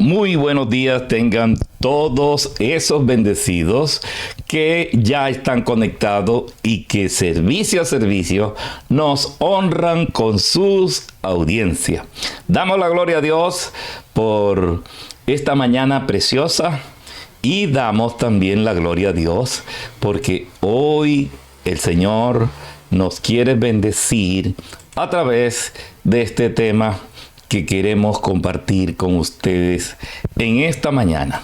Muy buenos días tengan todos esos bendecidos que ya están conectados y que servicio a servicio nos honran con sus audiencias. Damos la gloria a Dios por esta mañana preciosa y damos también la gloria a Dios porque hoy el Señor nos quiere bendecir a través de este tema que queremos compartir con ustedes en esta mañana.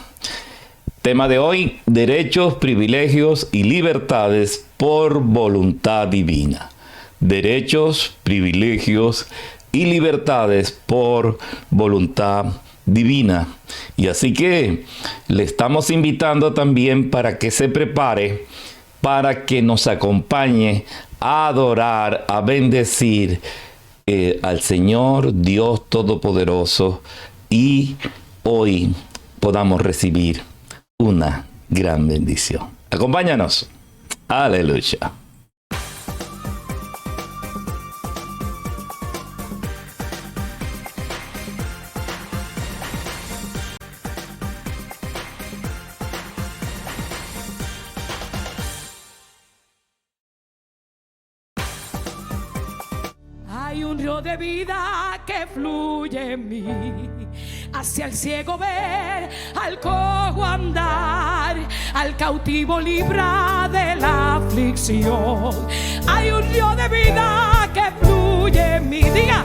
Tema de hoy: derechos, privilegios y libertades por voluntad divina. Derechos, privilegios y libertades por voluntad divina. Y así que le estamos invitando también para que se prepare, para que nos acompañe a adorar, a bendecir al Señor Dios Todopoderoso y hoy podamos recibir una gran bendición. Acompáñanos. Aleluya. Hay un río de vida que fluye en mí, hacia el ciego ver, al cojo andar, al cautivo libra de la aflicción. Hay un río de vida que fluye en mí, diga.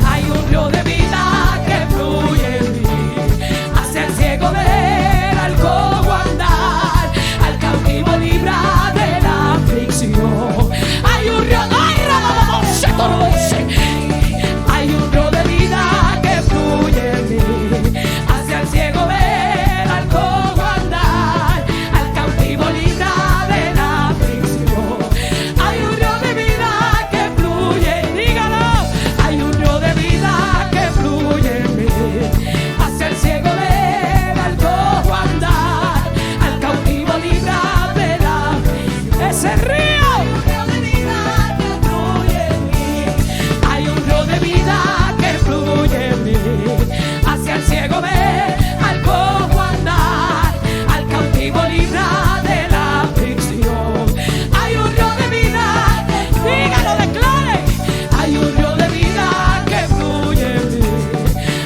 Hay un río de vida que fluye en mí, hacia el ciego ver, al cojo andar, al cautivo libra de la aflicción. Hay un río, hay un río de vida que fluye en mí, hacia el ciego ver, al cojo andar, al cautivo libra de la aflicción. Hay un río de vida que fluye, dígalo. Hay un río de vida que fluye en mí, hacia el ciego ver, al cojo andar, al cautivo libra de la aflicción. Ese río. Hacia el ciego ver, al cojo andar, al cautivo libra de la aflicción. Hay un río de vida, dígalo, declare. Hay un río de vida que fluye en mí,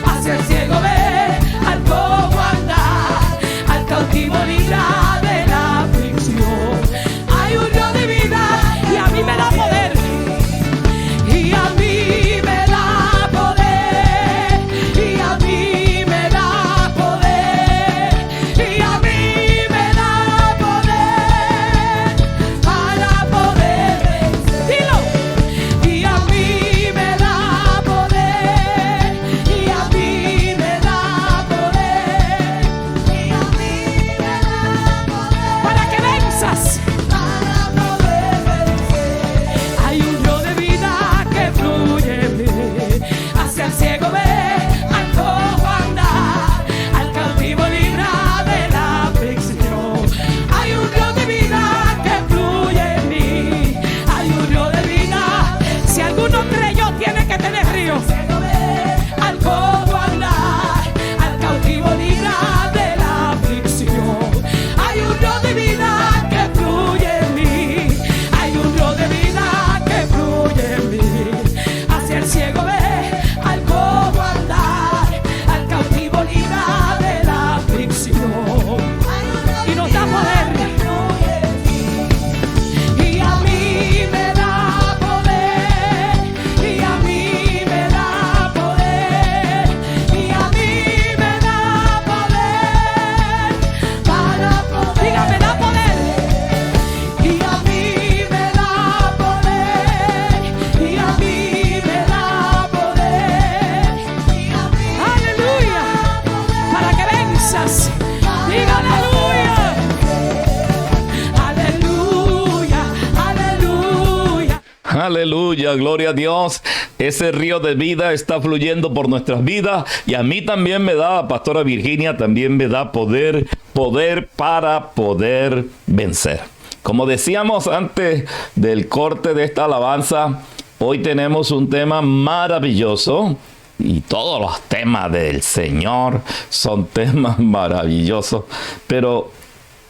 hacia el ciego ver, al cojo andar, al cautivo libra de la aflicción. Hay un río de vida y a mí me da poder, y a mí me da poder. Aleluya, gloria a Dios. Ese río de vida está fluyendo por nuestras vidas y a mí también me da, Pastora Virginia, también me da poder para poder vencer. Como decíamos antes del corte de esta alabanza, hoy tenemos un tema maravilloso y todos los temas del Señor son temas maravillosos, pero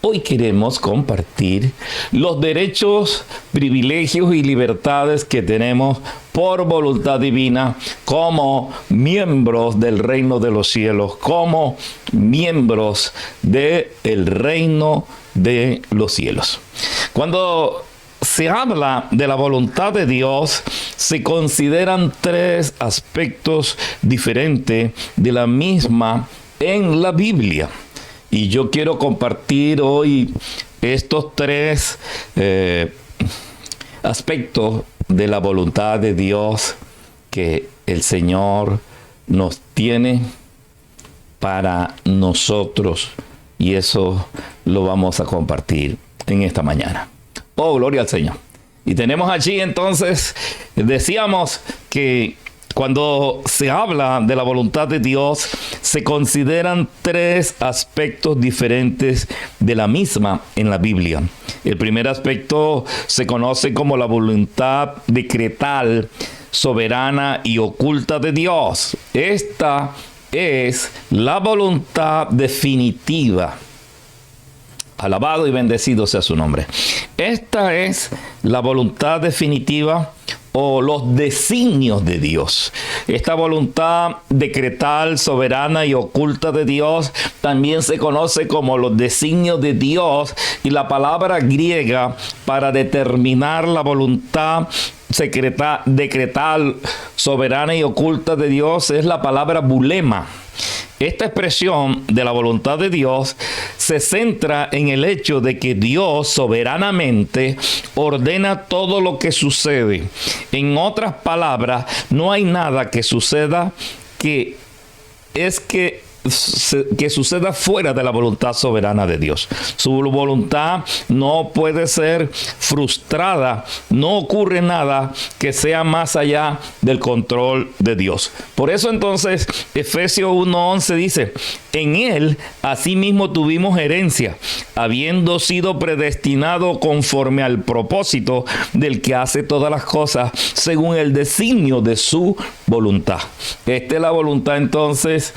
hoy queremos compartir los derechos, privilegios y libertades que tenemos por voluntad divina como miembros del reino de los cielos, como miembros del reino de los cielos. Cuando se habla de la voluntad de Dios, se consideran tres aspectos diferentes de la misma en la Biblia. Y yo quiero compartir hoy estos tres aspectos de la voluntad de Dios que el Señor nos tiene para nosotros. Y eso lo vamos a compartir en esta mañana. Oh, gloria al Señor. Y tenemos allí entonces, decíamos que cuando se habla de la voluntad de Dios, se consideran tres aspectos diferentes de la misma en la Biblia. El primer aspecto se conoce como la voluntad decretal, soberana y oculta de Dios. Esta es la voluntad definitiva. Alabado y bendecido sea su nombre. Esta es la voluntad definitiva o los designios de Dios. Esta voluntad decretal, soberana y oculta de Dios también se conoce como los designios de Dios, y la palabra griega para determinar la voluntad decretal, soberana y oculta de Dios es la palabra bulema. Esta expresión de la voluntad de Dios se centra en el hecho de que Dios soberanamente ordena todo lo que sucede. En otras palabras, no hay nada que suceda que suceda fuera de la voluntad soberana de Dios. Su voluntad no puede ser frustrada, no ocurre nada que sea más allá del control de Dios. Por eso entonces Efesios 1:11 dice: en él asimismo tuvimos herencia, habiendo sido predestinado conforme al propósito del que hace todas las cosas según el designio de su voluntad. Esta es la voluntad entonces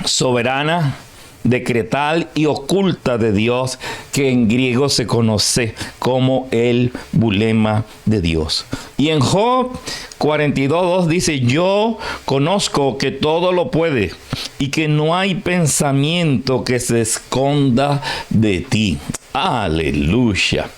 soberana, decretal y oculta de Dios, que en griego se conoce como el bulema de Dios. Y en Job 42:2 dice: yo conozco que todo lo puede y que no hay pensamiento que se esconda de ti. Aleluya.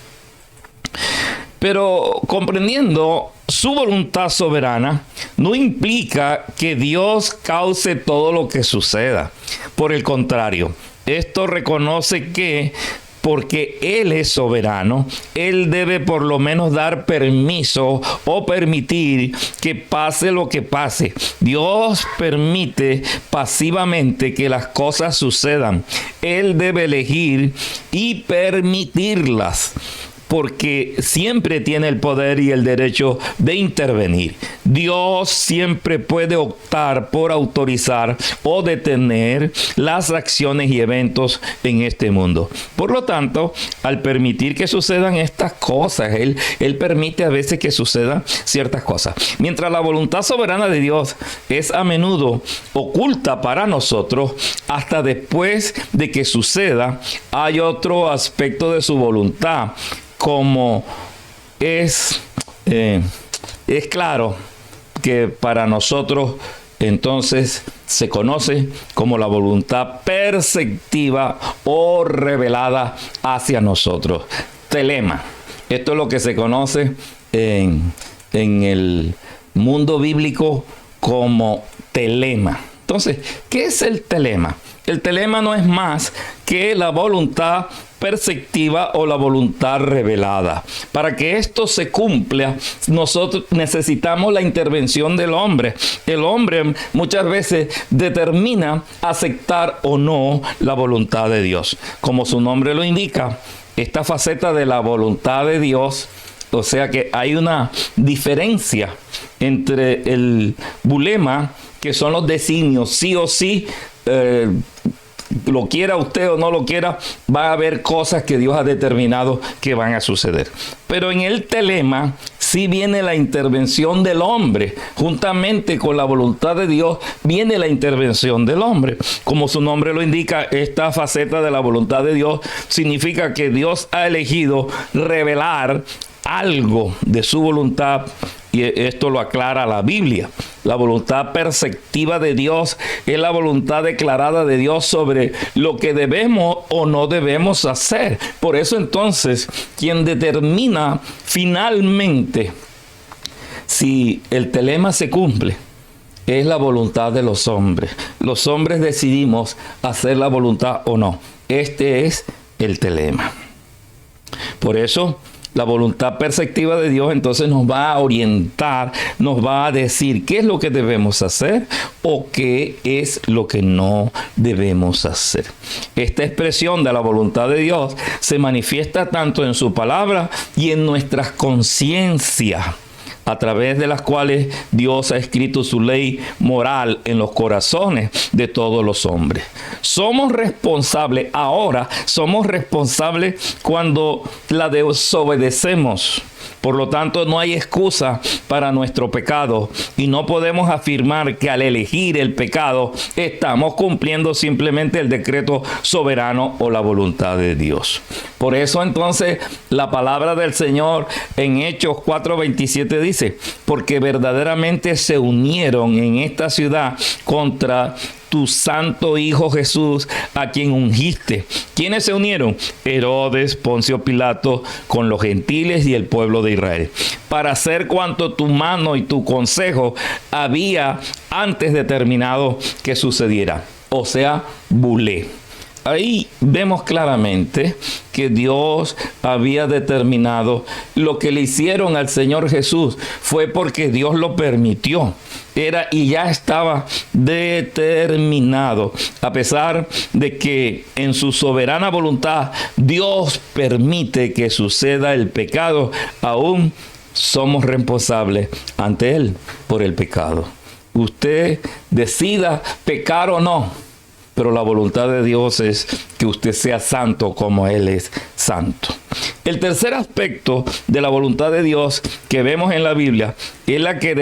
Pero comprendiendo su voluntad soberana no implica que Dios cause todo lo que suceda. Por el contrario, esto reconoce que porque Él es soberano, Él debe por lo menos dar permiso o permitir que pase lo que pase. Dios permite pasivamente que las cosas sucedan. Él debe elegir y permitirlas, porque siempre tiene el poder y el derecho de intervenir. Dios siempre puede optar por autorizar o detener las acciones y eventos en este mundo. Por lo tanto, al permitir que sucedan estas cosas, Él permite a veces que sucedan ciertas cosas. Mientras la voluntad soberana de Dios es a menudo oculta para nosotros, hasta después de que suceda, hay otro aspecto de su voluntad, como es claro que para nosotros entonces se conoce como la voluntad perceptiva o revelada hacia nosotros. Telema. Esto es lo que se conoce en el mundo bíblico como telema. Entonces, ¿qué es el telema? El telema no es más que la voluntad perceptiva o la voluntad revelada. Para que esto se cumpla, nosotros necesitamos la intervención del hombre. El hombre muchas veces determina aceptar o no la voluntad de Dios. Como su nombre lo indica, esta faceta de la voluntad de Dios, o sea que hay una diferencia entre el bulema, que son los designios, sí o sí, lo quiera usted o no lo quiera, va a haber cosas que Dios ha determinado que van a suceder. Pero en el telema sí viene la intervención del hombre. Juntamente con la voluntad de Dios viene la intervención del hombre. Como su nombre lo indica, esta faceta de la voluntad de Dios significa que Dios ha elegido revelar algo de su voluntad, y esto lo aclara la Biblia. La voluntad perceptiva de Dios es la voluntad declarada de Dios sobre lo que debemos o no debemos hacer. Por eso entonces, quien determina finalmente si el telema se cumple es la voluntad de los hombres. Los hombres decidimos hacer la voluntad o no. Este es el telema. Por eso, la voluntad perceptiva de Dios entonces nos va a orientar, nos va a decir qué es lo que debemos hacer o qué es lo que no debemos hacer. Esta expresión de la voluntad de Dios se manifiesta tanto en su palabra y en nuestras conciencias, a través de las cuales Dios ha escrito su ley moral en los corazones de todos los hombres. Somos responsables cuando la desobedecemos. Por lo tanto, no hay excusa para nuestro pecado y no podemos afirmar que al elegir el pecado estamos cumpliendo simplemente el decreto soberano o la voluntad de Dios. Por eso entonces la palabra del Señor en Hechos 4:27 dice: porque verdaderamente se unieron en esta ciudad contra tu santo Hijo Jesús, a quien ungiste. ¿Quiénes se unieron? Herodes, Poncio Pilato, con los gentiles y el pueblo de Israel, para hacer cuanto tu mano y tu consejo había antes determinado que sucediera. O sea, bulé. Ahí vemos claramente que Dios había determinado. Lo que le hicieron al Señor Jesús fue porque Dios lo permitió. Era y ya estaba determinado. A pesar de que en su soberana voluntad Dios permite que suceda el pecado, aún somos responsables ante Él por el pecado. Usted decida pecar o no, pero la voluntad de Dios es que usted sea santo como Él es santo. El tercer aspecto de la voluntad de Dios que vemos en la Biblia es la que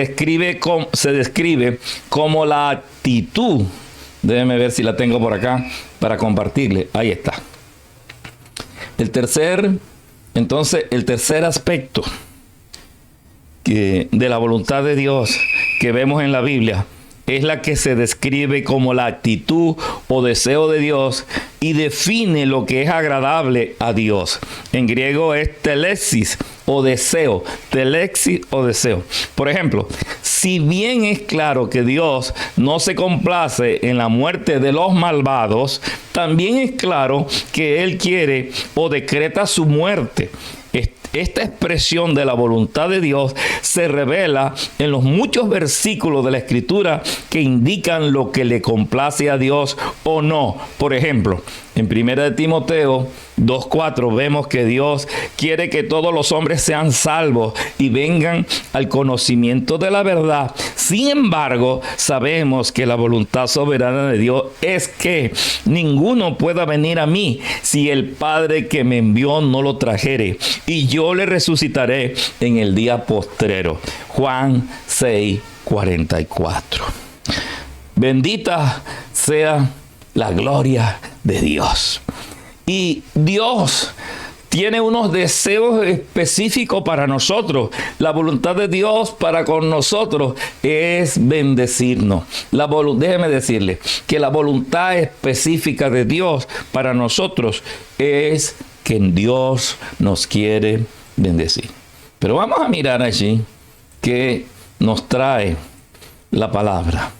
se describe como la actitud. Déjeme ver si la tengo por acá para compartirle. Ahí está. El tercer aspecto de la voluntad de Dios que vemos en la Biblia es la que se describe como la actitud o deseo de Dios y define lo que es agradable a Dios. En griego es telexis o deseo. Telexis o deseo. Por ejemplo, si bien es claro que Dios no se complace en la muerte de los malvados, también es claro que Él quiere o decreta su muerte. Esta expresión de la voluntad de Dios se revela en los muchos versículos de la Escritura que indican lo que le complace a Dios o no. Por ejemplo, en 1 Timoteo 2:4 vemos que Dios quiere que todos los hombres sean salvos y vengan al conocimiento de la verdad. Sin embargo, sabemos que la voluntad soberana de Dios es que ninguno pueda venir a mí si el Padre que me envió no lo trajere, y yo le resucitaré en el día postrero. Juan 6:44. Bendita sea la gloria de Dios. Y Dios tiene unos deseos específicos para nosotros. La voluntad de Dios para con nosotros es bendecirnos. Déjeme decirle que la voluntad específica de Dios para nosotros es que Dios nos quiere bendecir. Pero vamos a mirar allí que nos trae la palabra.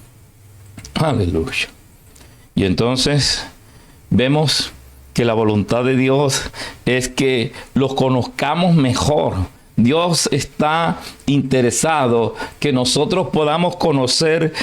Aleluya. Y entonces vemos que la voluntad de Dios es que los conozcamos mejor. Dios está interesado que nosotros podamos conocer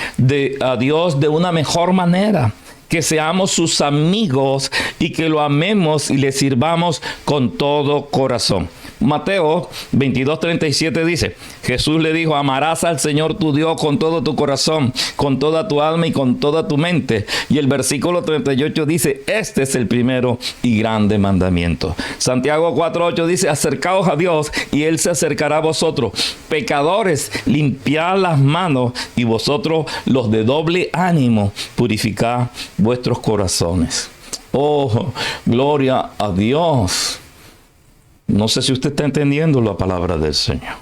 a Dios de una mejor manera, que seamos sus amigos y que lo amemos y le sirvamos con todo corazón. Mateo 22:37 dice, Jesús le dijo, amarás al Señor tu Dios con todo tu corazón, con toda tu alma y con toda tu mente. Y el versículo 38 dice, este es el primero y grande mandamiento. Santiago 4:8 dice, acercaos a Dios y Él se acercará a vosotros. Pecadores, limpiad las manos, y vosotros los de doble ánimo, purificad vuestros corazones. Oh, gloria a Dios. No sé si usted está entendiendo la palabra del Señor.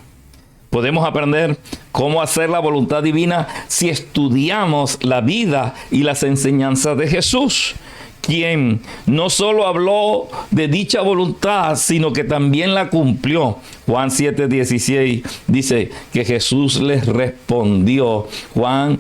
Podemos aprender cómo hacer la voluntad divina si estudiamos la vida y las enseñanzas de Jesús, quien no solo habló de dicha voluntad, sino que también la cumplió. Juan 7:16 dice que Jesús les respondió. Juan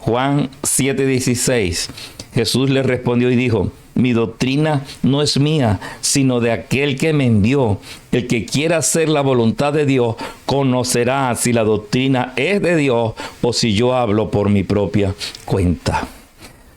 7:16. Jesús le respondió y dijo, mi doctrina no es mía, sino de aquel que me envió. El que quiera hacer la voluntad de Dios conocerá si la doctrina es de Dios o si yo hablo por mi propia cuenta.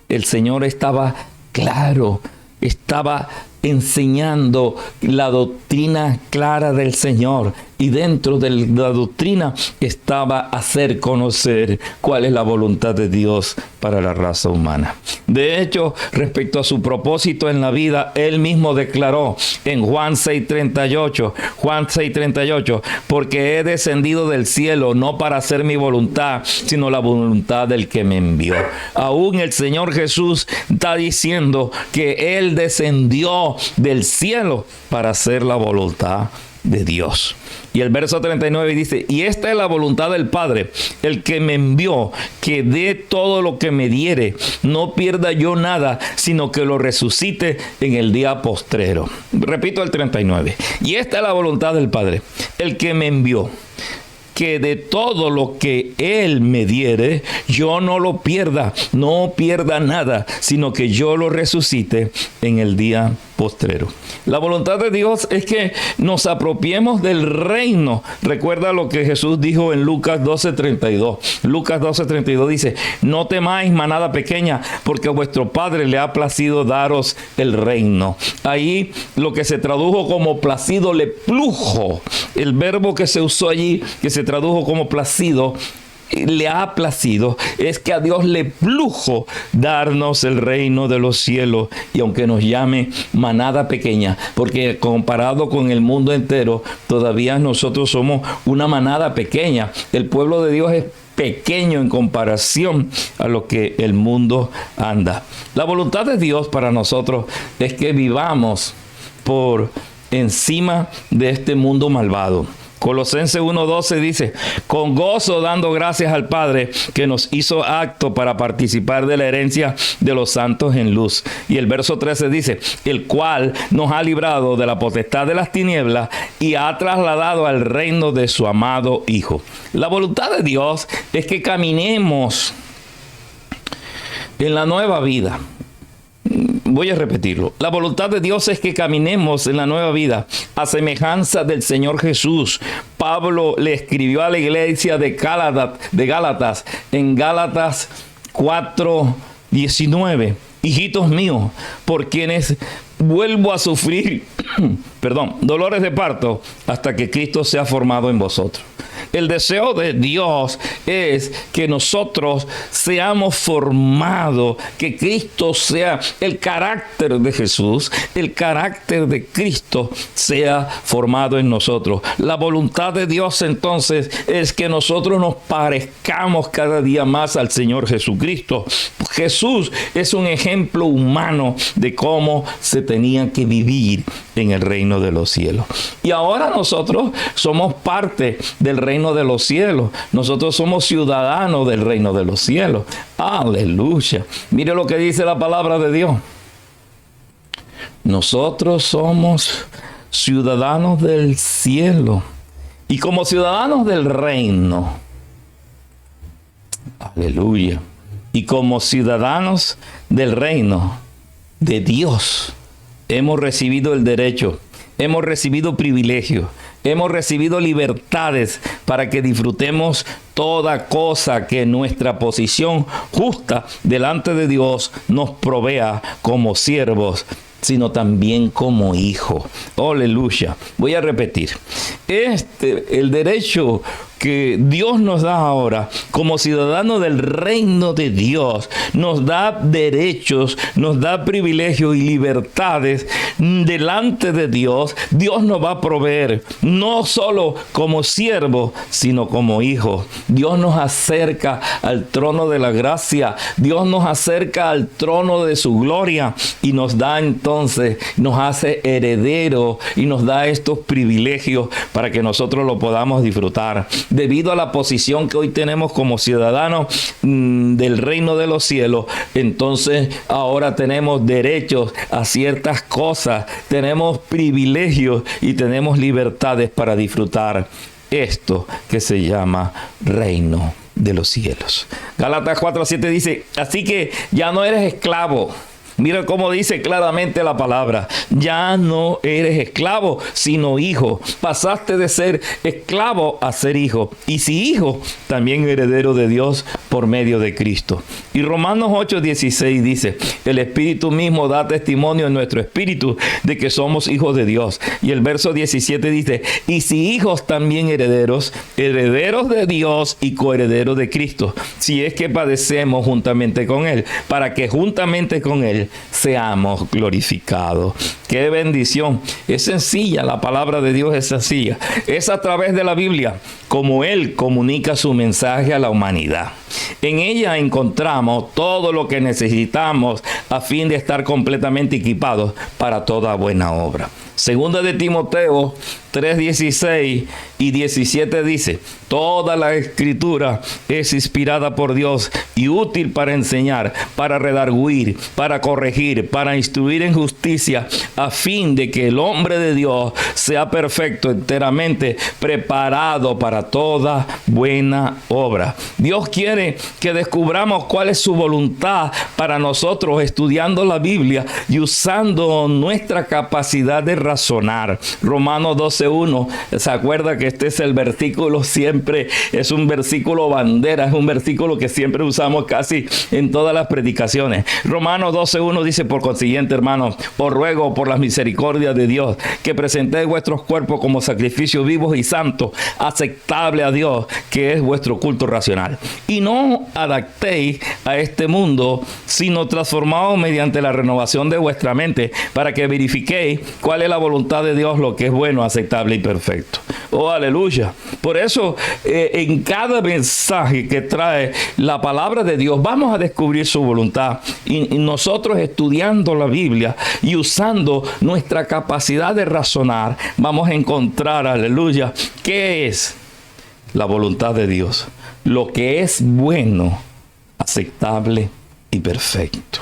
El Señor estaba claro, estaba enseñando la doctrina clara del Señor, y dentro de la doctrina estaba hacer conocer cuál es la voluntad de Dios para la raza humana. De hecho, respecto a su propósito en la vida, Él mismo declaró en Juan 6:38, porque he descendido del cielo no para hacer mi voluntad, sino la voluntad del que me envió. Aún el Señor Jesús está diciendo que Él descendió del cielo para hacer la voluntad de Dios. Y el verso 39 dice, y esta es la voluntad del Padre, el que me envió, que dé todo lo que me diere, no pierda yo nada, sino que lo resucite en el día postrero. Repito el 39. Y esta es la voluntad del Padre, el que me envió, que de todo lo que Él me diere, yo no lo pierda, no pierda nada, sino que yo lo resucite en el día postrero. La voluntad de Dios es que nos apropiemos del reino. Recuerda lo que Jesús dijo en Lucas 12:32. Lucas 12:32 dice, no temáis, manada pequeña, porque a vuestro Padre le ha placido daros el reino. Ahí lo que se tradujo como placido, le plujo. El verbo que se usó allí, que se tradujo como placido, le ha placido, es que a Dios le plujo darnos el reino de los cielos. Y aunque nos llame manada pequeña, porque comparado con el mundo entero, todavía nosotros somos una manada pequeña. El pueblo de Dios es pequeño en comparación a lo que el mundo anda. La voluntad de Dios para nosotros es que vivamos por encima de este mundo malvado. Colosenses 1:12 dice, con gozo dando gracias al Padre que nos hizo apto para participar de la herencia de los santos en luz. Y el verso 13 dice, el cual nos ha librado de la potestad de las tinieblas y ha trasladado al reino de su amado Hijo. La voluntad de Dios es que caminemos en la nueva vida. Voy a repetirlo. La voluntad de Dios es que caminemos en la nueva vida a semejanza del Señor Jesús. Pablo le escribió a la iglesia de Gálatas en Gálatas 4:19. Hijitos míos, por quienes vuelvo a sufrir dolores de parto hasta que Cristo sea formado en vosotros. El deseo de Dios es que nosotros seamos formados, que Cristo sea el carácter de Jesús, el carácter de Cristo sea formado en nosotros. La voluntad de Dios entonces es que nosotros nos parezcamos cada día más al Señor Jesucristo. Jesús es un ejemplo humano de cómo se tenía que vivir en el reino de los cielos. Y ahora nosotros somos parte del reino de los cielos. Nosotros somos ciudadanos del reino de los cielos. Aleluya. Mire lo que dice la palabra de Dios. Nosotros somos ciudadanos del cielo. Y como ciudadanos del reino. Aleluya. Y como ciudadanos del reino de Dios, hemos recibido el derecho, hemos recibido privilegios, hemos recibido libertades para que disfrutemos toda cosa que nuestra posición justa delante de Dios nos provea como siervos sino también como hijo. Aleluya. Voy a repetir. El derecho que Dios nos da ahora como ciudadanos del reino de Dios, nos da derechos, nos da privilegios y libertades delante de Dios. Dios nos va a proveer, no solo como siervo, sino como hijo. Dios nos acerca al trono de la gracia, Dios nos acerca al trono de su gloria y nos da entonces, nos hace herederos y nos da estos privilegios para que nosotros lo podamos disfrutar. Debido a la posición que hoy tenemos como ciudadanos del reino de los cielos, entonces ahora tenemos derechos a ciertas cosas, tenemos privilegios y tenemos libertades para disfrutar esto que se llama reino de los cielos. Gálatas 4:7 dice, así que ya no eres esclavo. Mira cómo dice claramente la palabra. Ya no eres esclavo, sino hijo. Pasaste de ser esclavo a ser hijo. Y si hijo, también heredero de Dios por medio de Cristo. Y Romanos 8:16 dice, el Espíritu mismo da testimonio en nuestro espíritu de que somos hijos de Dios. Y el verso 17 dice, y si hijos, también herederos, herederos de Dios y coherederos de Cristo, si es que padecemos juntamente con Él, para que juntamente con Él seamos glorificados. ¡Qué bendición! Es sencilla, la palabra de Dios es sencilla. Es a través de la Biblia como Él comunica su mensaje a la humanidad. En ella encontramos todo lo que necesitamos a fin de estar completamente equipados para toda buena obra. Segunda de Timoteo 3:16 y 17 dice, toda la escritura es inspirada por Dios y útil para enseñar, para redarguir, para corregir, para instruir en justicia, a fin de que el hombre de Dios sea perfecto, enteramente preparado para toda buena obra. Dios quiere que descubramos cuál es su voluntad para nosotros estudiando la Biblia y usando nuestra capacidad de razonar. Romanos 12:1, ¿se acuerda que este es el versículo? Siempre es un versículo bandera, es un versículo que siempre usamos casi en todas las predicaciones. Romanos 12:1 dice, por consiguiente, hermanos, os ruego por las misericordias de Dios que presentéis vuestros cuerpos como sacrificios vivos y santos, aceptable a Dios, que es vuestro culto racional. Y no adaptéis a este mundo, sino transformaos mediante la renovación de vuestra mente, para que verifiquéis cuál es la voluntad de Dios, lo que es bueno, aceptable y perfecto. Oh, aleluya. Por eso, en cada mensaje que trae la palabra de Dios, vamos a descubrir su voluntad. Y nosotros estudiando la Biblia y usando nuestra capacidad de razonar, vamos a encontrar, aleluya, qué es la voluntad de Dios. Lo que es bueno, aceptable y perfecto.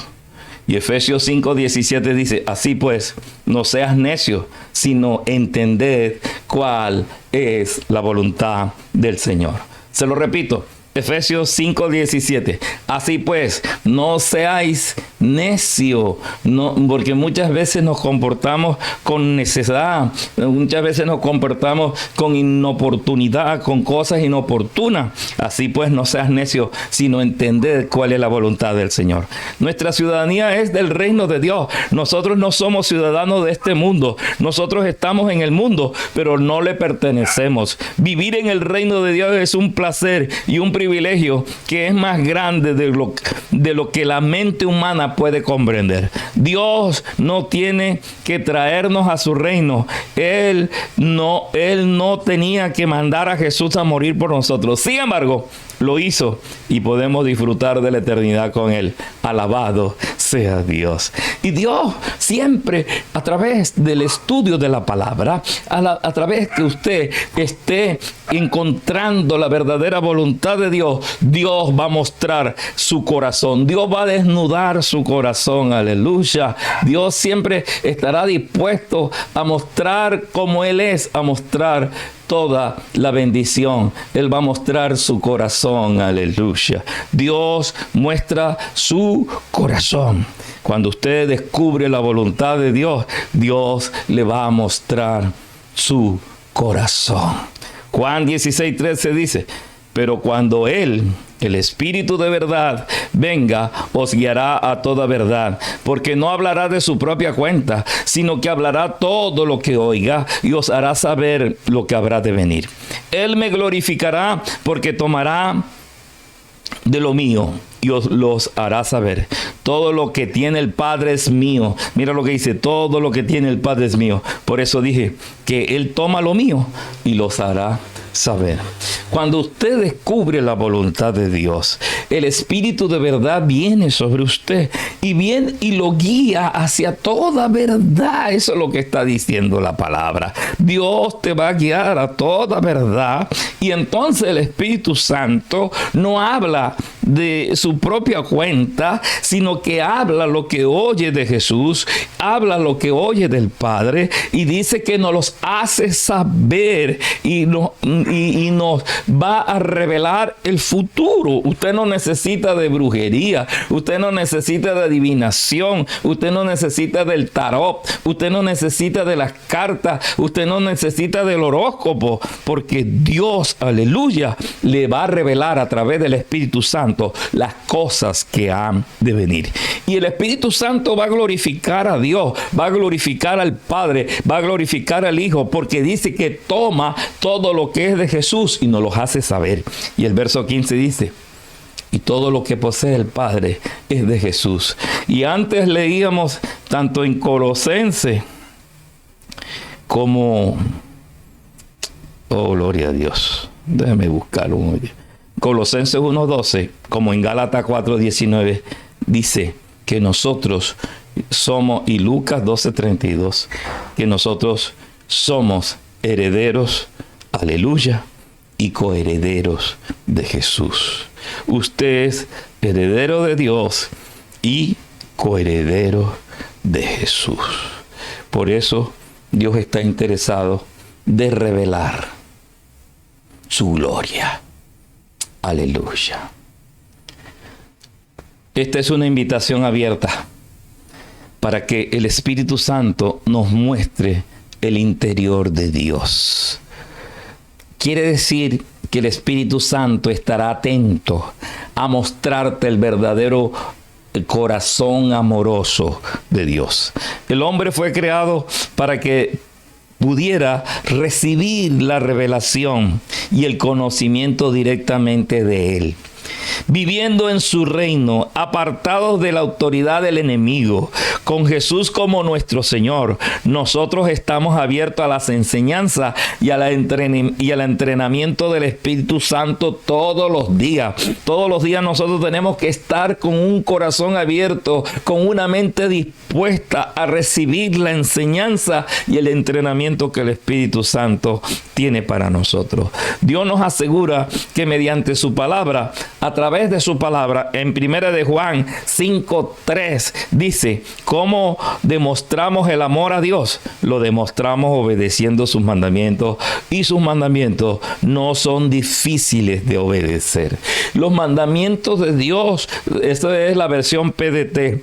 Y Efesios 5:17 dice, así pues, no seas necio, sino entended cuál es la voluntad del Señor. Se lo repito, Efesios 5:17. Así pues, no seáis necio, no, porque muchas veces nos comportamos con necedad, muchas veces nos comportamos con inoportunidad, con cosas inoportunas. Así pues, no seas necio, sino entender cuál es la voluntad del Señor. Nuestra ciudadanía es del reino de Dios. Nosotros no somos ciudadanos de este mundo. Nosotros estamos en el mundo, pero no le pertenecemos. Vivir en el reino de Dios es un placer y un privilegio que es más grande de lo que la mente humana puede comprender. Dios no tiene que traernos a su reino. Él no tenía que mandar a Jesús a morir por nosotros. Sin embargo, lo hizo y podemos disfrutar de la eternidad con Él. Alabado sea Dios. Y Dios siempre, a través del estudio de la palabra, a través que usted esté encontrando la verdadera voluntad de Dios, Dios va a mostrar su corazón. Dios va a desnudar su corazón. Aleluya. Dios siempre estará dispuesto a mostrar cómo Él es, a mostrar toda la bendición. Él va a mostrar su corazón. Aleluya. Dios muestra su corazón. Cuando usted descubre la voluntad de Dios, Dios le va a mostrar su corazón. Juan 16:13 dice, pero cuando Él, el Espíritu de verdad venga, os guiará a toda verdad, porque no hablará de su propia cuenta, sino que hablará todo lo que oiga y os hará saber lo que habrá de venir. Él me glorificará porque tomará de lo mío y os los hará saber. Todo lo que tiene el Padre es mío. Mira lo que dice, todo lo que tiene el Padre es mío. Por eso dije que Él toma lo mío y los hará saber. Cuando usted descubre la voluntad de Dios, el Espíritu de verdad viene sobre usted y lo guía hacia toda verdad. Eso es lo que está diciendo la palabra. Dios te va a guiar a toda verdad, y entonces el Espíritu Santo no habla de su propia cuenta, sino que habla lo que oye de Jesús, habla lo que oye del Padre, y dice que nos los hace saber y nos va a revelar el futuro. Usted no necesita de brujería, usted no necesita de adivinación, usted no necesita del tarot, usted no necesita de las cartas, usted no necesita del horóscopo, porque Dios, aleluya, le va a revelar a través del Espíritu Santo las cosas que han de venir. Y el Espíritu Santo va a glorificar a Dios, va a glorificar al Padre, va a glorificar al Hijo, porque dice que toma todo lo que es de Jesús y nos los hace saber. Y el verso 15 dice: y todo lo que posee el Padre es de Jesús. Y antes leíamos tanto en Colosenses como... oh, gloria a Dios. Déjame buscarlo. Colosenses 1:12, como en Gálatas 4:19, dice que nosotros somos, y Lucas 12:32, que nosotros somos herederos, aleluya, y coherederos de Jesús. Usted es heredero de Dios y coheredero de Jesús. Por eso Dios está interesado de revelar su gloria. Aleluya. Esta es una invitación abierta para que el Espíritu Santo nos muestre el interior de Dios. Quiere decir que el Espíritu Santo estará atento a mostrarte el verdadero corazón amoroso de Dios. El hombre fue creado para que pudiera recibir la revelación y el conocimiento directamente de Él. Viviendo en su reino, apartados de la autoridad del enemigo, con Jesús como nuestro Señor, nosotros estamos abiertos a las enseñanzas y al entrenamiento del Espíritu Santo todos los días. Todos los días nosotros tenemos que estar con un corazón abierto, con una mente dispuesta a recibir la enseñanza y el entrenamiento que el Espíritu Santo tiene para nosotros. Dios nos asegura que mediante su palabra, a través de su palabra, en 1 de Juan 5:3 dice: ¿cómo demostramos el amor a Dios? Lo demostramos obedeciendo sus mandamientos, y sus mandamientos no son difíciles de obedecer. Los mandamientos de Dios, esta es la versión PDT.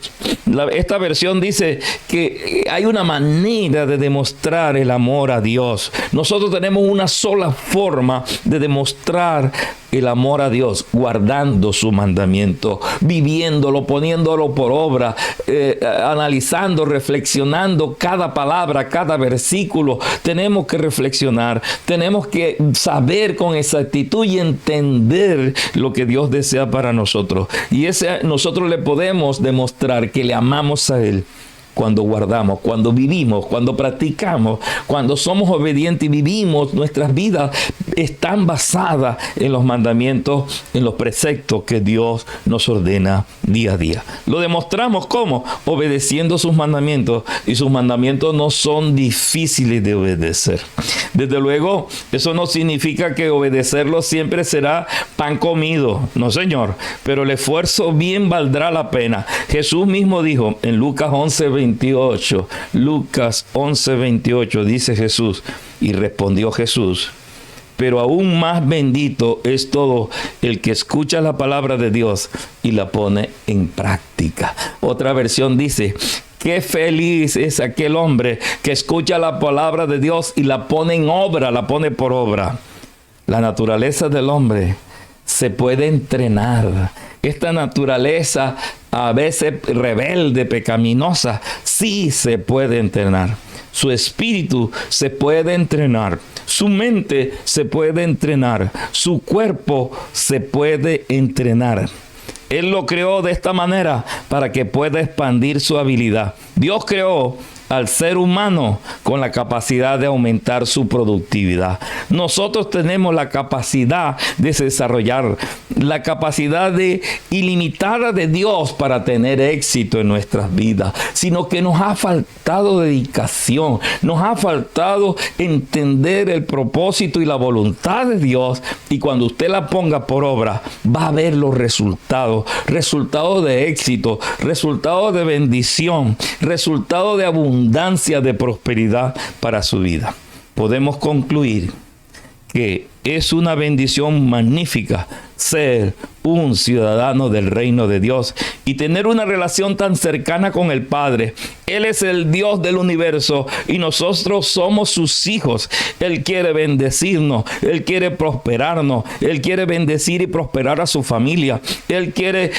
Esta versión dice que hay una manera de demostrar el amor a Dios. Nosotros tenemos una sola forma de demostrar el amor a Dios: guardando su mandamiento, viviéndolo, poniéndolo por obra, analizando, reflexionando cada palabra, cada versículo. Tenemos que reflexionar, tenemos que saber con exactitud y entender lo que Dios desea para nosotros. Y nosotros le podemos demostrar que le amamos a Él cuando guardamos, cuando vivimos, cuando practicamos, cuando somos obedientes y vivimos. Nuestras vidas están basadas en los mandamientos, en los preceptos que Dios nos ordena día a día. Lo demostramos ¿cómo? Obedeciendo sus mandamientos, y sus mandamientos no son difíciles de obedecer. Desde luego, eso no significa que obedecerlos siempre será pan comido, no señor, pero el esfuerzo bien valdrá la pena. Jesús mismo dijo en Lucas 11:28, Lucas 11:28, dice Jesús: y respondió Jesús: pero aún más bendito es todo el que escucha la palabra de Dios y la pone en práctica. Otra versión dice: qué feliz es aquel hombre que escucha la palabra de Dios y la pone en obra, la pone por obra. La naturaleza del hombre se puede entrenar. Esta naturaleza a veces rebelde, pecaminosa, sí se puede entrenar. Su espíritu se puede entrenar. Su mente se puede entrenar. Su cuerpo se puede entrenar. Él lo creó de esta manera para que pueda expandir su habilidad. Dios creó al ser humano con la capacidad de aumentar su productividad. Nosotros tenemos la capacidad de desarrollar, la capacidad ilimitada de Dios para tener éxito en nuestras vidas, sino que nos ha faltado dedicación, nos ha faltado entender el propósito y la voluntad de Dios, y cuando usted la ponga por obra, va a ver los resultados de éxito, resultados de bendición, resultados de abundancia, de prosperidad para su vida. Podemos concluir que es una bendición magnífica ser un ciudadano del reino de Dios y tener una relación tan cercana con el Padre. Él es el Dios del universo y nosotros somos sus hijos. Él quiere bendecirnos, Él quiere prosperarnos, Él quiere bendecir y prosperar a su familia. Él quiere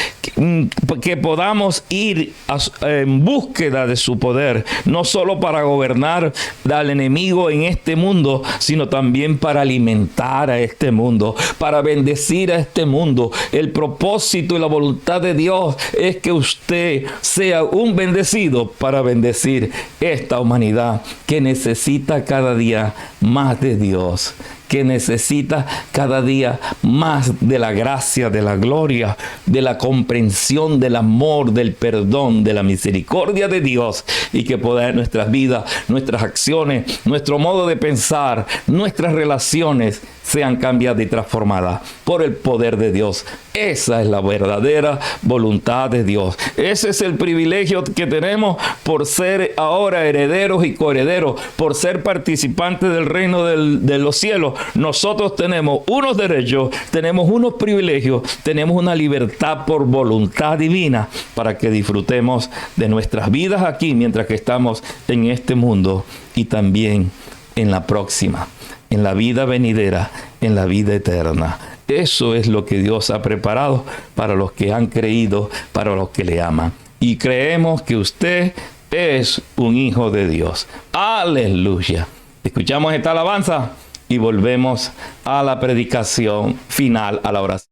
que podamos ir en búsqueda de su poder, no solo para gobernar al enemigo en este mundo, sino también para alimentar a este mundo, para bendecir a este mundo. El propósito y la voluntad de Dios es que usted sea un bendecido para bendecir esta humanidad que necesita cada día más de Dios, que necesita cada día más de la gracia, de la gloria, de la comprensión, del amor, del perdón, de la misericordia de Dios, y que pueda nuestras vidas, nuestras acciones, nuestro modo de pensar, nuestras relaciones sean cambiadas y transformadas por el poder de Dios. Esa es la verdadera voluntad de Dios. Ese es el privilegio que tenemos por ser ahora herederos y coherederos, por ser participantes del reino de los cielos. Nosotros tenemos unos derechos, tenemos unos privilegios, tenemos una libertad por voluntad divina para que disfrutemos de nuestras vidas aquí mientras que estamos en este mundo y también en la próxima, en la vida venidera, en la vida eterna. Eso es lo que Dios ha preparado para los que han creído, para los que le aman. Y creemos que usted es un hijo de Dios. ¡Aleluya! Escuchamos esta alabanza y volvemos a la predicación final, a la oración.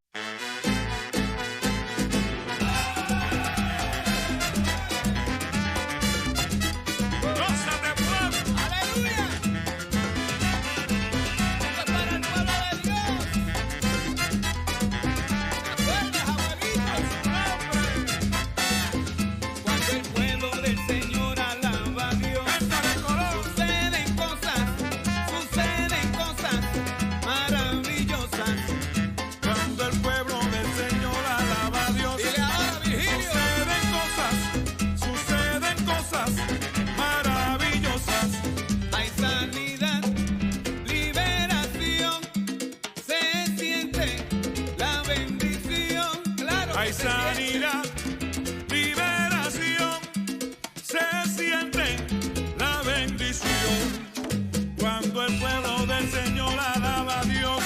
Hay sanidad, liberación, se siente la bendición. Cuando el pueblo del Señor alaba a Dios,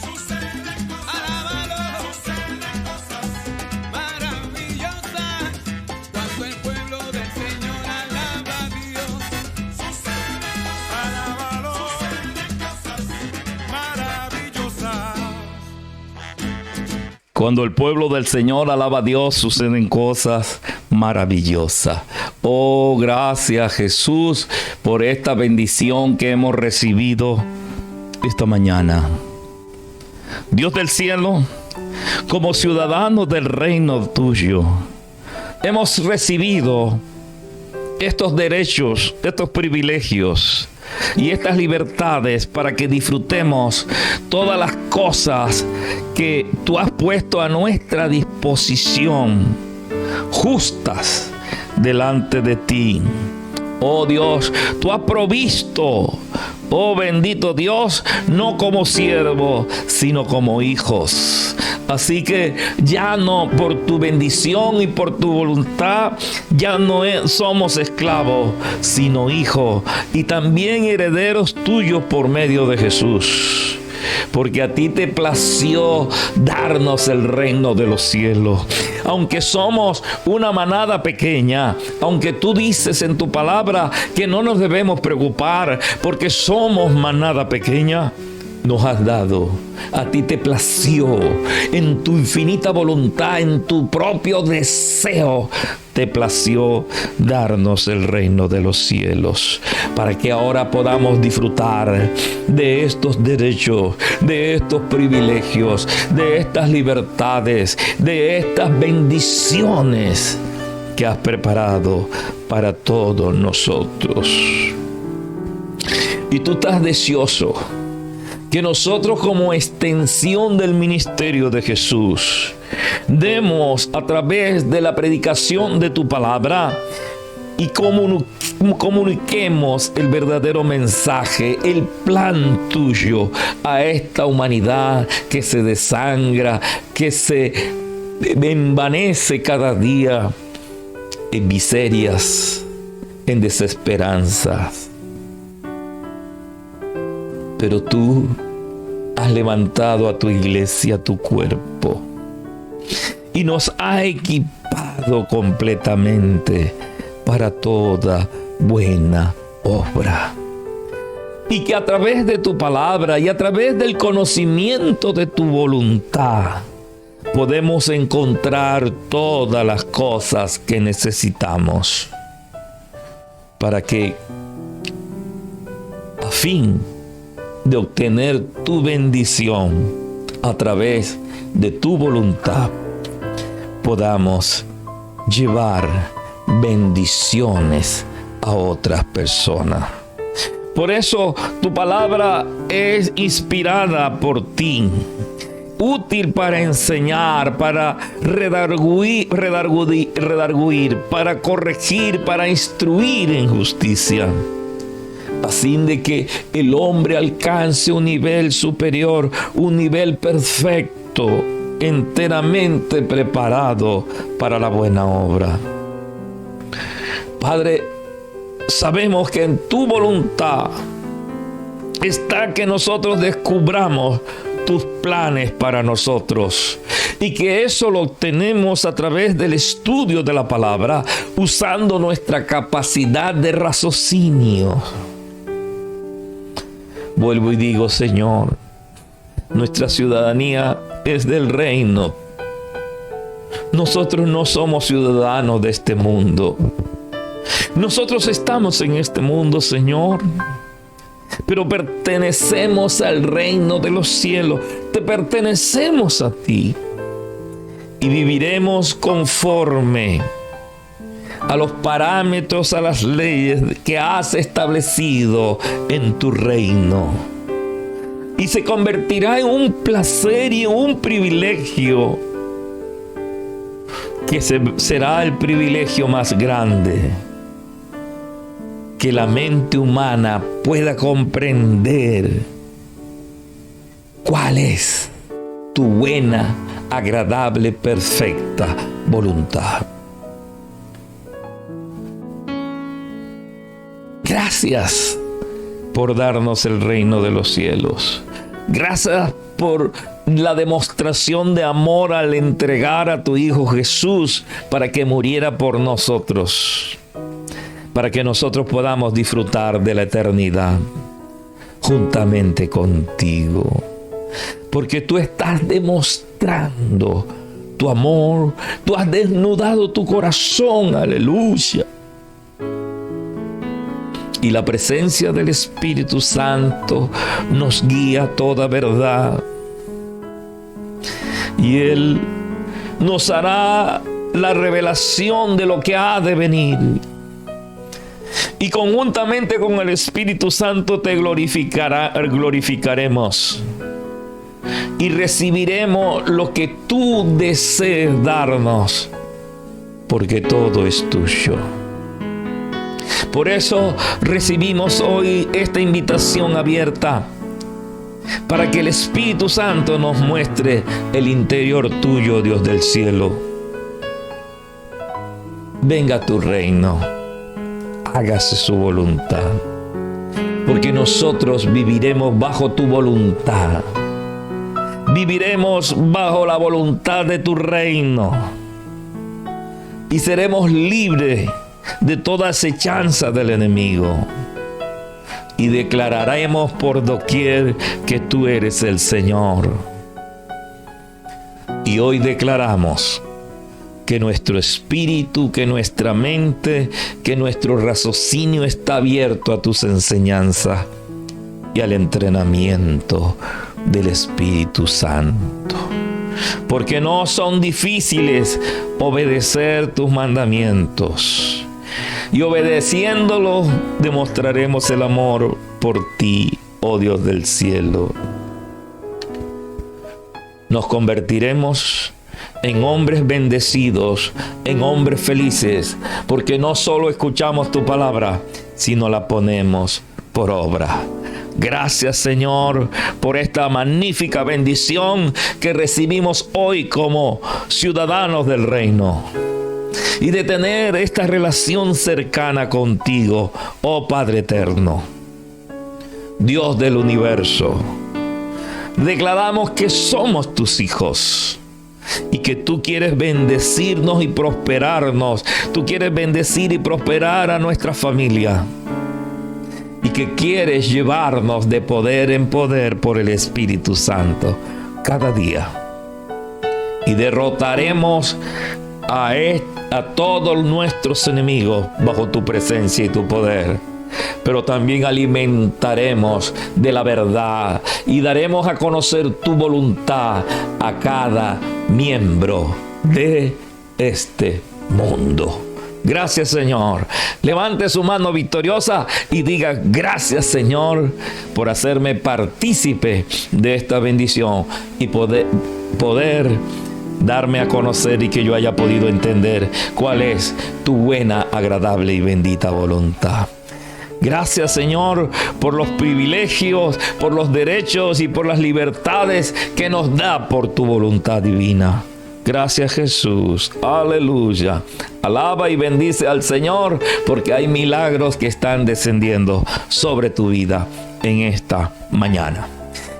suceden cosas, alábalo, suceden cosas maravillosas. Cuando el pueblo del Señor alaba a Dios, suceden cosas, alábalo, suceden cosas maravillosas. Cuando el pueblo del Señor alaba a Dios, suceden cosas maravillosas. Oh, gracias Jesús por esta bendición que hemos recibido esta mañana. Dios del cielo, como ciudadanos del reino tuyo, hemos recibido estos derechos, estos privilegios y estas libertades para que disfrutemos todas las cosas que tú has puesto a nuestra disposición, justas delante de ti. Oh Dios, tú has provisto, oh bendito Dios, no como siervos, sino como hijos. Así que ya no, por tu bendición y por tu voluntad, ya no somos esclavos, sino hijos, y también herederos tuyos por medio de Jesús. porque a ti te plació darnos el reino de los cielos. Aunque somos una manada pequeña, aunque tú dices en tu palabra que no nos debemos preocupar porque somos manada pequeña, nos has dado. A ti te plació, en tu infinita voluntad, en tu propio deseo, te plació darnos el reino de los cielos, para que ahora podamos disfrutar de estos derechos, de estos privilegios, de estas libertades, de estas bendiciones que has preparado para todos nosotros. Y tú estás deseoso que nosotros, como extensión del ministerio de Jesús, demos a través de la predicación de tu palabra y comuniquemos el verdadero mensaje, el plan tuyo a esta humanidad que se desangra, que se envanece cada día en miserias, en desesperanzas. Pero tú has levantado a tu iglesia, a tu cuerpo, y nos ha equipado completamente para toda buena obra. Y que a través de tu palabra y a través del conocimiento de tu voluntad podemos encontrar todas las cosas que necesitamos para que, a fin de obtener tu bendición a través de tu voluntad, podamos llevar bendiciones a otras personas. Por eso tu palabra es inspirada por ti, útil para enseñar, para redarguir, para corregir, para instruir en justicia, a fin de que el hombre alcance un nivel superior, un nivel perfecto, enteramente preparado para la buena obra. Padre, sabemos que en tu voluntad está que nosotros descubramos tus planes para nosotros, y que eso lo obtenemos a través del estudio de la palabra, usando nuestra capacidad de raciocinio. Vuelvo y digo, Señor, nuestra ciudadanía es del reino. Nosotros no somos ciudadanos de este mundo. Nosotros estamos en este mundo, Señor, pero pertenecemos al reino de los cielos. Te pertenecemos a ti y viviremos conforme a los parámetros, a las leyes que has establecido en tu reino. Y se convertirá en un placer y en un privilegio que será el privilegio más grande que la mente humana pueda comprender cuál es tu buena, agradable, perfecta voluntad. Gracias por darnos el reino de los cielos. Gracias por la demostración de amor al entregar a tu Hijo Jesús para que muriera por nosotros, para que nosotros podamos disfrutar de la eternidad juntamente contigo. Porque tú estás demostrando tu amor, tú has desnudado tu corazón, aleluya. Y la presencia del Espíritu Santo nos guía a toda verdad. Y Él nos hará la revelación de lo que ha de venir. Y conjuntamente con el Espíritu Santo te glorificaremos. Y recibiremos lo que tú desees darnos, porque todo es tuyo. Por eso recibimos hoy esta invitación abierta, para que el Espíritu Santo nos muestre el interior tuyo, Dios del cielo. Venga a tu reino, hágase su voluntad. porque nosotros viviremos bajo tu voluntad. Viviremos bajo la voluntad de tu reino y seremos libres de toda acechanza del enemigo. Y declararemos por doquier que tú eres el Señor. Y hoy declaramos que nuestro espíritu, que nuestra mente, que nuestro raciocinio está abierto a tus enseñanzas y al entrenamiento del Espíritu Santo. Porque no son difíciles obedecer tus mandamientos. Y obedeciéndolos demostraremos el amor por ti, oh Dios del cielo. Nos convertiremos en hombres bendecidos, en hombres felices, porque no solo escuchamos tu palabra, sino la ponemos por obra. Gracias, Señor, por esta magnífica bendición que recibimos hoy como ciudadanos del reino. Y de tener esta relación cercana contigo, oh Padre eterno, Dios del universo. Declaramos que somos tus hijos y que tú quieres bendecirnos y prosperarnos. Tú quieres bendecir y prosperar a nuestra familia. Y que quieres llevarnos de poder en poder por el Espíritu Santo cada día. Y derrotaremos a todos nuestros enemigos bajo tu presencia y tu poder. Pero también alimentaremos de la verdad y daremos a conocer tu voluntad a cada miembro de este mundo. Gracias, Señor. Levante su mano victoriosa y diga: gracias, Señor, por hacerme partícipe de esta bendición y poder darme a conocer y que yo haya podido entender cuál es tu buena, agradable y bendita voluntad. Gracias, Señor, por los privilegios, por los derechos y por las libertades que nos da por tu voluntad divina. Gracias, Jesús. Aleluya. Alaba y bendice al Señor, porque hay milagros que están descendiendo sobre tu vida en esta mañana.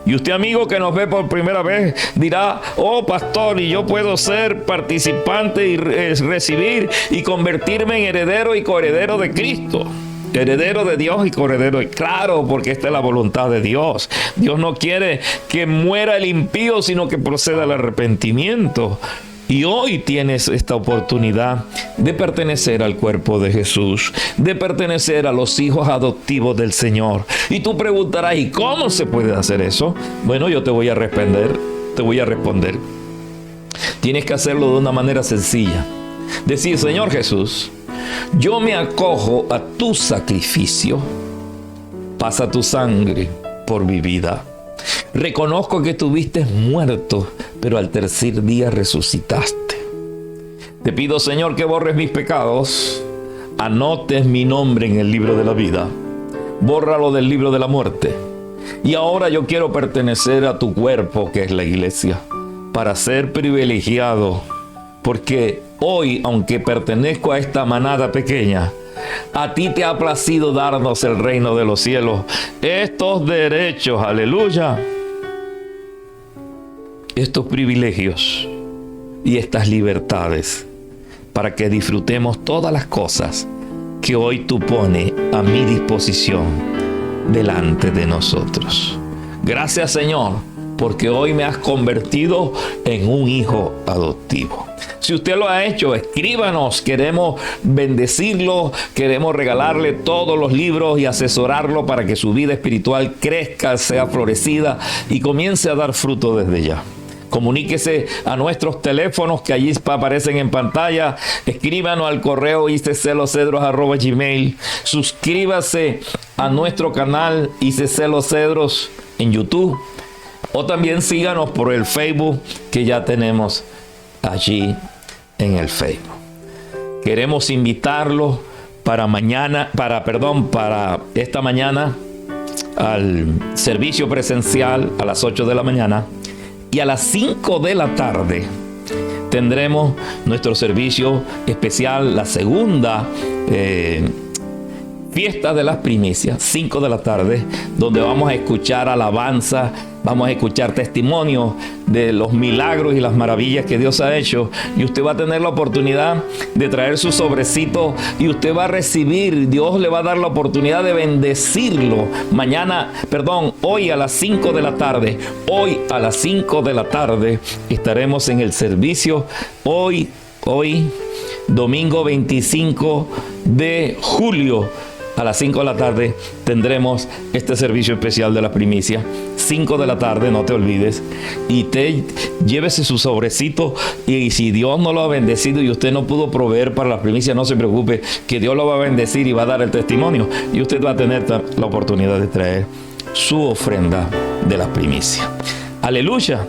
Y usted, amigo que nos ve por primera vez, dirá: oh, pastor, y yo puedo ser participante y recibir y convertirme en heredero y coheredero de Cristo. Heredero de Dios y coheredero. Claro, porque esta es la voluntad de Dios. Dios no quiere que muera el impío, sino que proceda al arrepentimiento. Y hoy tienes esta oportunidad de pertenecer al cuerpo de Jesús, de pertenecer a los hijos adoptivos del Señor. Y tú preguntarás: ¿y cómo se puede hacer eso? Bueno, yo te voy a responder. Tienes que hacerlo de una manera sencilla. Decir: Señor Jesús, yo me acojo a tu sacrificio. Pasa tu sangre por mi vida. Reconozco que estuviste muerto, pero al tercer día resucitaste. Te pido, Señor, que borres mis pecados. Anotes mi nombre en el libro de la vida. Bórralo del libro de la muerte. Y ahora yo quiero pertenecer a tu cuerpo, que es la iglesia, para ser privilegiado. Porque hoy, aunque pertenezco a esta manada pequeña, a ti te ha placido darnos el reino de los cielos, estos derechos, aleluya, estos privilegios y estas libertades, para que disfrutemos todas las cosas que hoy tú pones a mi disposición delante de nosotros. Gracias, Señor, porque hoy me has convertido en un hijo adoptivo. Si usted lo ha hecho, escríbanos. Queremos bendecirlo, queremos regalarle todos los libros y asesorarlo para que su vida espiritual crezca, sea florecida y comience a dar fruto desde ya. Comuníquese a nuestros teléfonos que allí aparecen en pantalla. Escríbanos al correo icceloscedros@gmail. Suscríbase a nuestro canal ICC Los Cedros en YouTube. O también síganos por el Facebook, que ya tenemos allí en el Facebook. Queremos invitarlos para esta mañana al servicio presencial a las 8 de la mañana, y a las 5 de la tarde tendremos nuestro servicio especial, la segunda Fiesta de las Primicias, 5 de la tarde, donde vamos a escuchar alabanza, vamos a escuchar testimonios de los milagros y las maravillas que Dios ha hecho. Y usted va a tener la oportunidad de traer su sobrecito y usted va a recibir, Dios le va a dar la oportunidad de bendecirlo. Hoy a las 5 de la tarde, estaremos en el servicio. Hoy, domingo 25 de julio, a las 5 de la tarde tendremos este servicio especial de la primicia. 5 de la tarde, no te olvides. Y llévese su sobrecito. Y si Dios no lo ha bendecido y usted no pudo proveer para la primicia, no se preocupe, que Dios lo va a bendecir y va a dar el testimonio. Y usted va a tener la oportunidad de traer su ofrenda de la primicia. Aleluya.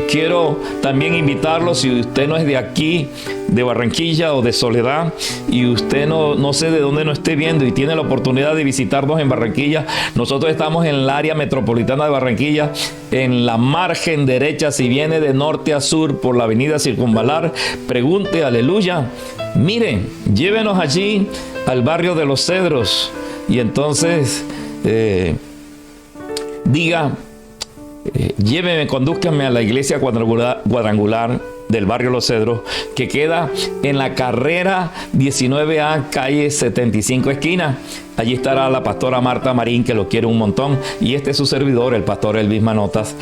Quiero también invitarlo, si usted no es de aquí, de Barranquilla o de Soledad, y usted no sé de dónde nos esté viendo y tiene la oportunidad de visitarnos en Barranquilla. Nosotros estamos en el área metropolitana de Barranquilla, en la margen derecha. Si viene de norte a sur por la avenida Circunvalar, pregunte, aleluya. Miren, llévenos allí al barrio de Los Cedros y entonces diga: lléveme, condúzcame a la iglesia cuadrangular del barrio Los Cedros, que queda en la carrera 19A, calle 75 esquina. Allí estará la pastora Marta Marín, que lo quiere un montón, y este es su servidor, el pastor Elvis Manotas,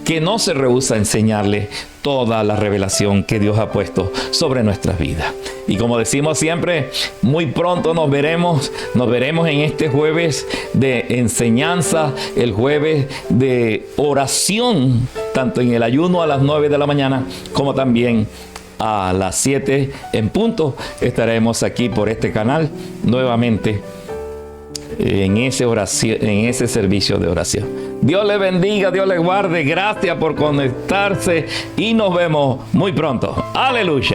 que no se rehúsa a enseñarle toda la revelación que Dios ha puesto sobre nuestras vidas. Y como decimos siempre, muy pronto nos veremos en este jueves de enseñanza, el jueves de oración, tanto en el ayuno a las 9 de la mañana, como también a las 7 en punto. Estaremos aquí por este canal nuevamente en ese servicio de oración. Dios le bendiga, Dios le guarde. Gracias por conectarse y nos vemos muy pronto. Aleluya.